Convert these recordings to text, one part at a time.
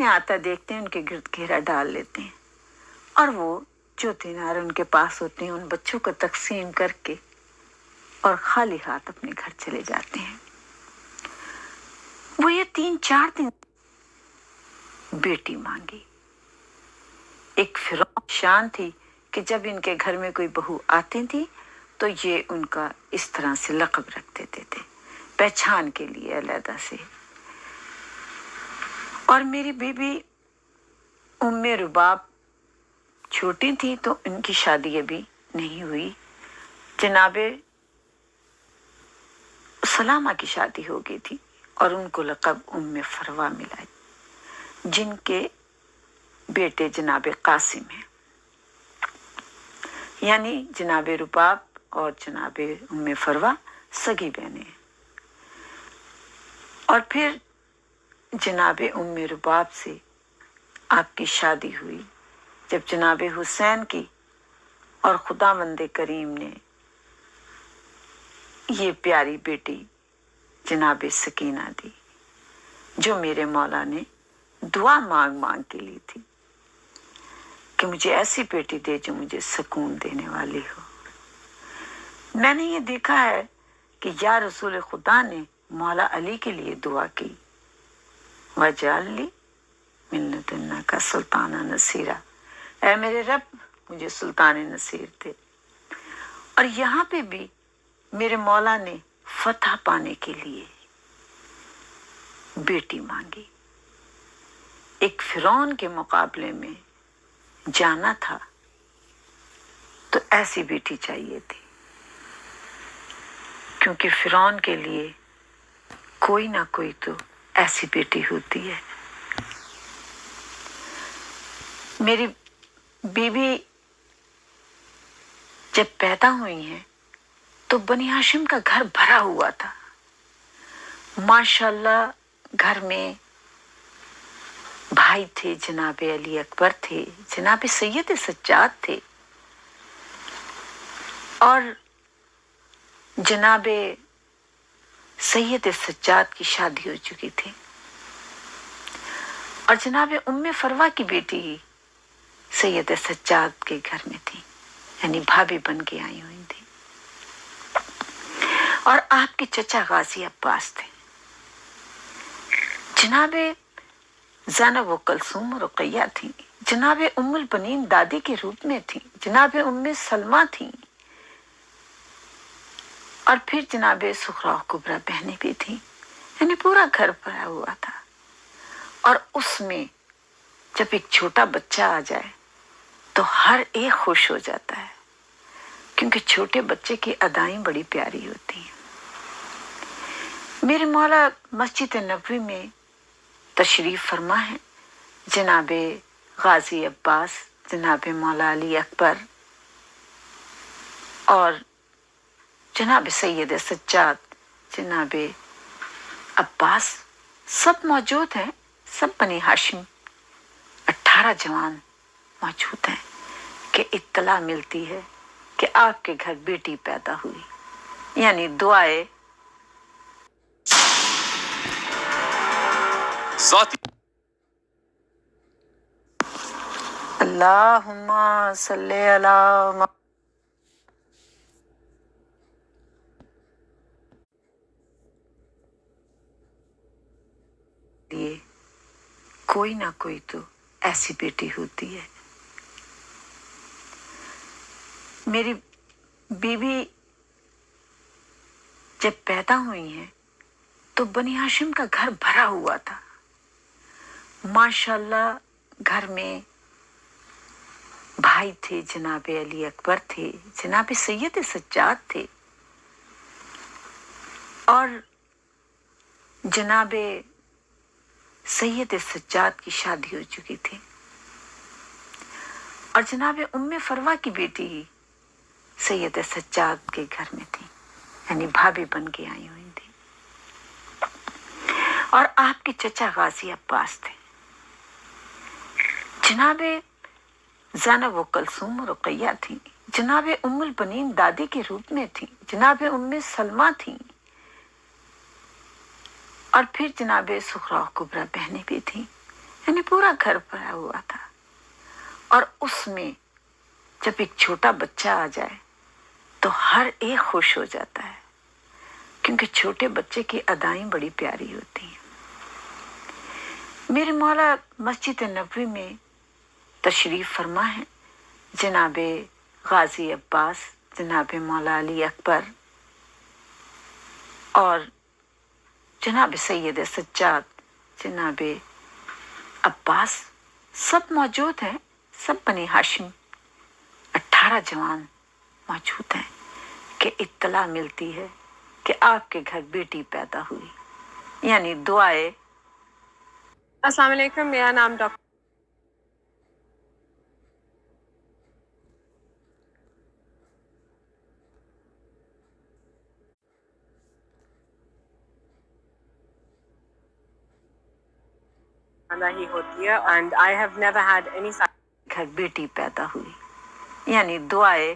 इन्हें आता देखते हैं उनके गिर्द घेरा डाल लेते हैं और वो जो दिनार उनके पास होते हैं उन बच्चों को तकसीम करके और खाली हाथ अपने घर चले जाते हैं। वो ये 3-4 दिन बेटी मांगी। एक फिरौन शान थी कि जब इनके घर में कोई बहू आती थी तो ये उनका इस तरह से लक़ब रख देते थे, पहचान के लिए अलग से। और मेरी बीबी उम्मे रुबाब छोटी थी तो इनकी शादी अभी नहीं हुई। जनाबे सलामा की शादी हो गई थी और उनको लक़ब उम्मे फरवा मिला, जिनके बेटे जनाबे कासिम हैं। यानी जनाबे रुबाब और जनाबे उम्मे फरवा सगी बहनें। और फिर जनाबे उम्मे रुबाब से आपकी शादी हुई जब जनाबे हुसैन की, और खुदावंद करीम ने ये प्यारी बेटी जनाबे सकीना दी, जो मेरे मौला ने दुआ मांग मांग के ली थी कि मुझे ऐसी बेटी दे जो मुझे सुकून देने वाली हो। मैंने ये देखा है कि या रसूल खुदा ने मौला अली के लिए दुआ की, वजाली मिन्नतुन्ना का सुल्ताना नसीरा, ऐ मेरे रब मुझे सुल्तान नसीर थे। और यहाँ पे भी मेरे मौला ने फतह पाने के लिए बेटी मांगी। एक फिरौन के मुकाबले में जाना था तो ऐसी बेटी चाहिए थी, क्योंकि फिरौन के लिए कोई ना कोई तो ऐसी बेटी होती है। मेरी बीबी जब पैदा हुई हैं तो बनी हाशिम का घर भरा हुआ था। माशाल्लाह घर में भाई थे, जनाबे अली अकबर थे, जनाबे सैयद सज्जाद थे और जनाबे सैयद सज्जाद की शादी हो चुकी थी और जनाबे उम्मे फरवा की बेटी सैयद सज्जाद के घर में थी, यानी भाभी बन के आई हुई थी। और आपके चचा गाजी अब्बास थे। जनाबे ज़ैनब व कुलसूम रुक़ैया थी, जनाबे उम्मुल बनीन दादी के रूप में थी, जनाबे उम्मे सलमा थी और फिर जनाबे सुखरा कुबरा बहनें भी थी, यानी पूरा घर भरा हुआ था। और उसमें जब एक छोटा बच्चा आ जाए तो हर एक खुश हो जाता है, क्योंकि छोटे बच्चे की अदाएं बड़ी प्यारी होती हैं। मेरे मौला मस्जिद नबवी में तशरीफ फरमा है। जनाबे गाजी अब्बास, जनाबे मौला अली अकबर और जनाबे सैयद सज्जाद, जनाबे अब्बास सब मौजूद हैं। सब बनी हाशिम 18 जवान मौजूद हैं कि इत्तला मिलती है कि आपके घर बेटी पैदा हुई, यानी दुआए अल्लाहुम्मा सल्ली अला लिए कोई ना कोई तो ऐसी बेटी होती है। मेरी बीवी जब पैदा हुई हैं तो बनी हाशिम का घर भरा हुआ था। माशाल्लाह घर में भाई थे, जनाबे अली अकबर थे, जनाबे सैयद सज्जाद थे और जनाबे सैयद सज्जाद की शादी हो चुकी थी और जनाबे उम्मे फरवा की बेटी सैयद सज्जाद के घर में थी, यानी भाभी बन के आई हुई थी। और आपके चचा गाजी अब्बास थे। जनाबे ज़ैनब व कुलसूम रुक़ैया थी, जनाबे उम्मुल बनीन दादी के रूप में थी, जनाबे उम्मे सलमा थी और फिर जनाबे सुखरा कुबरा बहनें भी थी, यानी पूरा घर भरा हुआ था। और उसमें जब एक छोटा बच्चा आ जाए तो हर एक खुश हो जाता है, क्योंकि छोटे बच्चे की अदाएं बड़ी प्यारी होती हैं। मेरे मौला मस्जिद नबवी में तशरीफ फरमा है जनाबे गाजी अब्बास, जनाबे मौला अली अकबर और जनाब सैयद सज्जाद, जनाब अब्बास, सब मौजूद हैं। सब बनी हाशिम 18 जवान मौजूद हैं कि इत्तला मिलती है कि आपके घर बेटी पैदा हुई, यानी दुआए। अस्सलाम वालेकुम, मेरा नाम डॉक्टर ही होती है and I have never had any घर बेटी पैदा हुई, यानी दुआए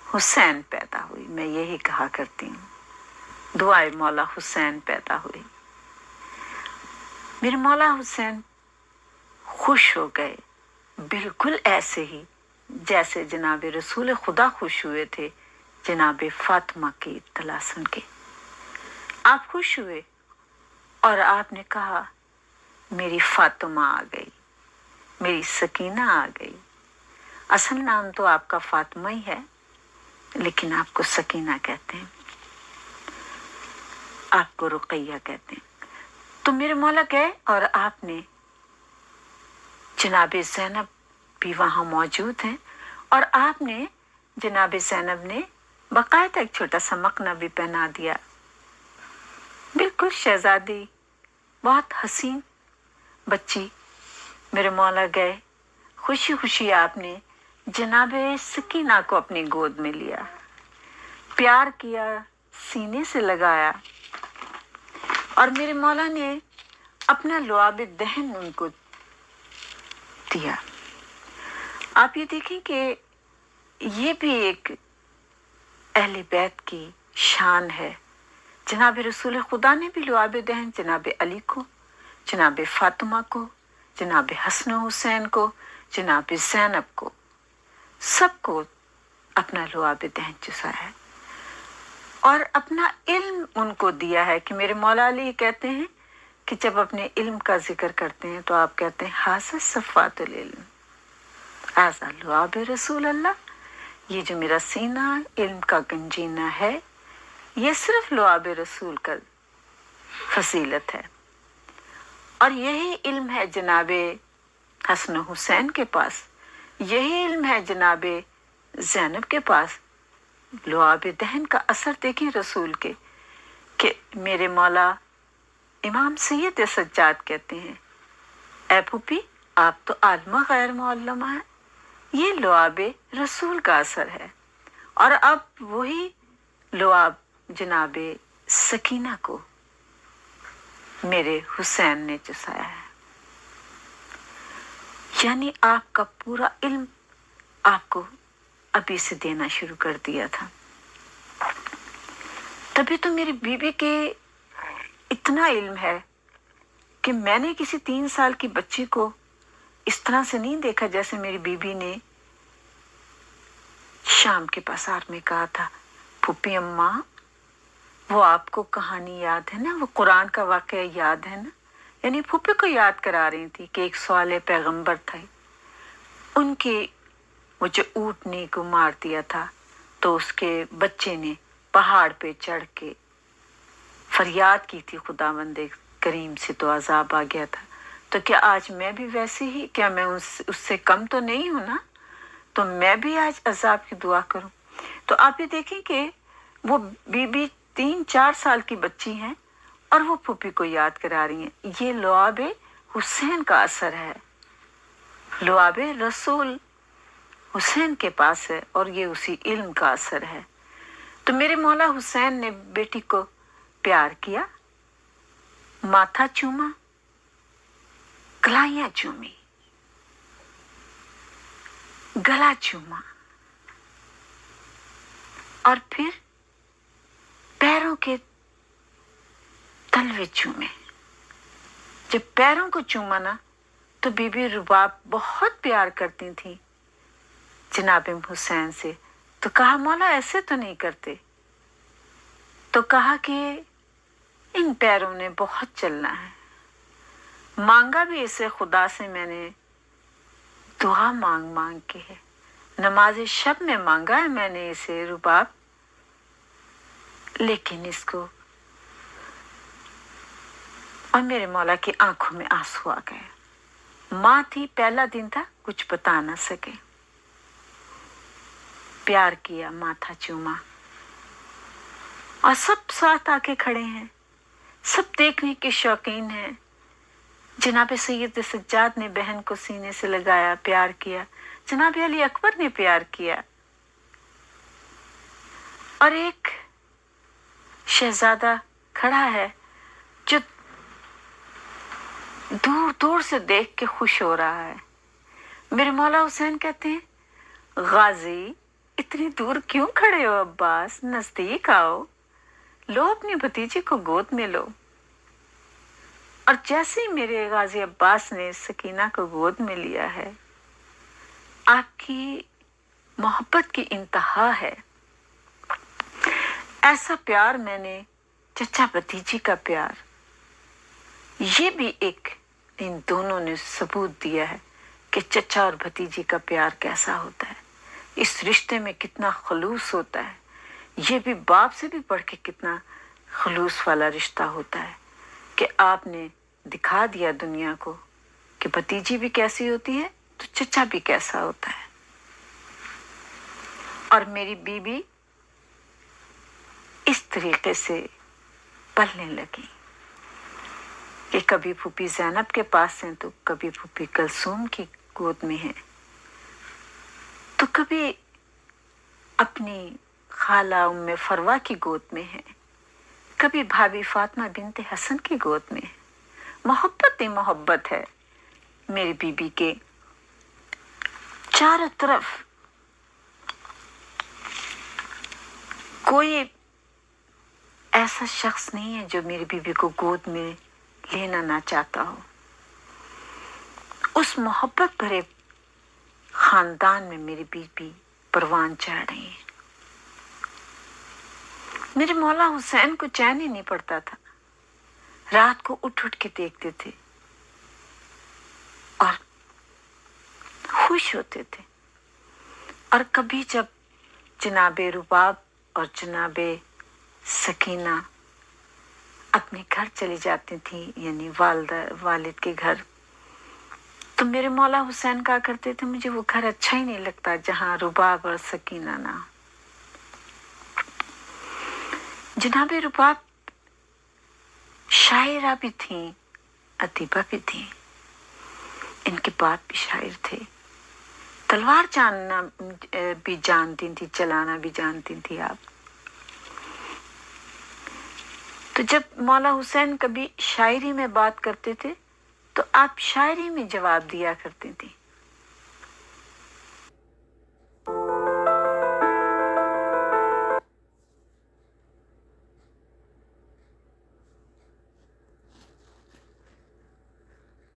हुसैन पैदा हुई। मैं यही कहा करती हूँ, दुआए मौला हुसैन पैदा हुई। मेरे मौला हुसैन खुश हो गए, बिल्कुल ऐसे ही जैसे जनाब रसूल खुदा खुश हुए थे जनाब फातिमा की इत्तला सुन के। आप खुश हुए और आपने कहा मेरी फातिमा आ गई, मेरी सकीना आ गई। असल नाम तो आपका फातिमा ही है, लेकिन आपको सकीना कहते हैं, आपको रुकैया कहते हैं। तो मेरे मौला गए और आपने जनाब ज़ैनब भी वहां मौजूद हैं और आपने जनाब ज़ैनब ने बाकायदा एक छोटा सा मकना भी पहना दिया। बिल्कुल शहजादी, बहुत हसीन बच्ची। मेरे मौला गए, खुशी खुशी आपने जनाब सकीना को अपनी गोद में लिया, प्यार किया, सीने से लगाया और मेरे मौला ने अपना लुआब दहन उनको दिया। आप ये देखें कि ये भी एक अहले बैत की शान है। जनाब रसूल खुदा ने भी लुआब दहन जनाब अली को, जनाब फातिमा को, जनाब हसन हुसैन को, जनाब ज़ैनब को, सबको अपना लुआब दहन चुसाया है और अपना इल्म उनको दिया है। कि मेरे मौला अली कहते हैं कि जब अपने इल्म का जिक्र करते हैं तो आप कहते हैं हाज़ा सफ़ातुल इल्म, हाज़ा लुआब रसूल अल्लाह। ये जो मेरा सीना इल्म का गंजीना है, ये सिर्फ लुआब रसूल का फजीलत है। और यही इल्म है जनाबे हसन हुसैन के पास, यही इल्म है जनाबे ज़ैनब के पास। लुआब दहन का असर देखें रसूल के, कि मेरे मौला इमाम सैयद सज्जाद कहते हैं ऐ पुपी आप तो आलमा गैर मुअल्लमा है। ये लुआब रसूल का असर है। और अब वही लुआब जनाबे सकीना को मेरे हुसैन ने चुसाया है, यानी आपका पूरा इल्म आपको अभी से देना शुरू कर दिया था। तभी तो मेरी बीबी के इतना इल्म है कि मैंने किसी 3 साल की बच्ची को इस तरह से नहीं देखा जैसे मेरी बीबी ने शाम के बाजार में कहा था, फूफी अम्मा वो आपको कहानी याद है ना, वो कुरान का वाकया याद है ना। यानी फूफी को याद करा रही थी कि एक सवाल पैगंबर थे, उनके वो जो ऊँटनी को मार दिया था तो उसके बच्चे ने पहाड़ पे चढ़ के फरियाद की थी खुदावंदे करीम से, तो अजाब आ गया था। तो क्या आज मैं भी वैसे ही, क्या मैं उससे कम तो नहीं हूं ना, तो मैं भी आज अजाब की दुआ करूं। तो आप ये देखें कि वो बीबी 3-4 साल की बच्ची हैं और वो फूफी को याद करा रही हैं। ये लुआब हुसैन का असर है, लुआब रसूल हुसैन के पास है और ये उसी इल्म का असर है। तो मेरे मौला हुसैन ने बेटी को प्यार किया, माथा चूमा, कलाइयां चूमी, गला चूमा और फिर पैरों के तलवे चूमे। जब पैरों को चूमा ना तो बीबी रुबाब बहुत प्यार करती थी जनाब हुसैन से। तो कहा मौला ऐसे तो नहीं करते। तो कहा कि इन पैरों ने बहुत चलना है। मांगा भी इसे खुदा से मैंने, दुआ मांग मांग के है। नमाज शब में मांगा है मैंने इसे रुबाब, लेकिन इसको, और मेरे मौला की आंखों में आंसू आ गए। माँ थी, पहला दिन था, कुछ बता ना सके। प्यार किया, माथा चूमा, और सब साथ आके खड़े हैं, सब देखने के शौकीन हैं। जनाब सैयद सज्जाद ने बहन को सीने से लगाया, प्यार किया। जनाब अली अकबर ने प्यार किया, और एक शहजादा खड़ा है जो दूर दूर से देख के खुश हो रहा है। मेरे मौला हुसैन कहते हैं, गाजी इतनी दूर क्यों खड़े हो अब्बास, नजदीक आओ, लो अपनी भतीजी को गोद में लो। और जैसे ही मेरे गाजी अब्बास ने सकीना को गोद में लिया है, आपकी मोहब्बत की इंतहा है। ऐसा प्यार मैंने, चचा भतीजी का प्यार, ये भी एक, इन दोनों ने सबूत दिया है कि चचा और भतीजी का प्यार कैसा होता है, इस रिश्ते में कितना खलूस होता है। ये भी बाप से भी बढ़ के कितना खलूस वाला रिश्ता होता है कि आपने दिखा दिया दुनिया को कि भतीजी भी कैसी होती है तो चचा भी कैसा होता है। और मेरी बीबी इस तरीके से पलने लगी कि कभी फूफी ज़ैनब के पास हैं तो कभी फूफी कलसूम की गोद में है, तो कभी अपनी खाला उम्मे फरवा की गोद में है, कभी भाभी फातिमा बिनते हसन की गोद में है। मोहब्बत ही मोहब्बत है मेरी बीबी के चारों तरफ। कोई ऐसा शख्स नहीं है जो मेरी बीबी को गोद में लेना ना चाहता हो। उस मोहब्बत भरे खानदान में मेरी बीबी परवान चढ़ रही है। मेरे मौला हुसैन को चैन ही नहीं पड़ता था, रात को उठ उठ के देखते थे और खुश होते थे। और कभी जब जनाबे रुबाब और जनाबे सकीना अपने घर चली जाती थी, यानी वालिद के घर, तो मेरे मौला हुसैन कहा करते थे, मुझे वो घर अच्छा ही नहीं लगता जहां रुबाब और सकीना ना। जनाबे रुबाब शायरा भी थी, अदीबा भी थी, इनके बाप भी शायर थे, तलवार जानना भी जानती थी, चलाना भी जानती थी आप। तो जब मौला हुसैन कभी शायरी में बात करते थे तो आप शायरी में जवाब दिया करती थी।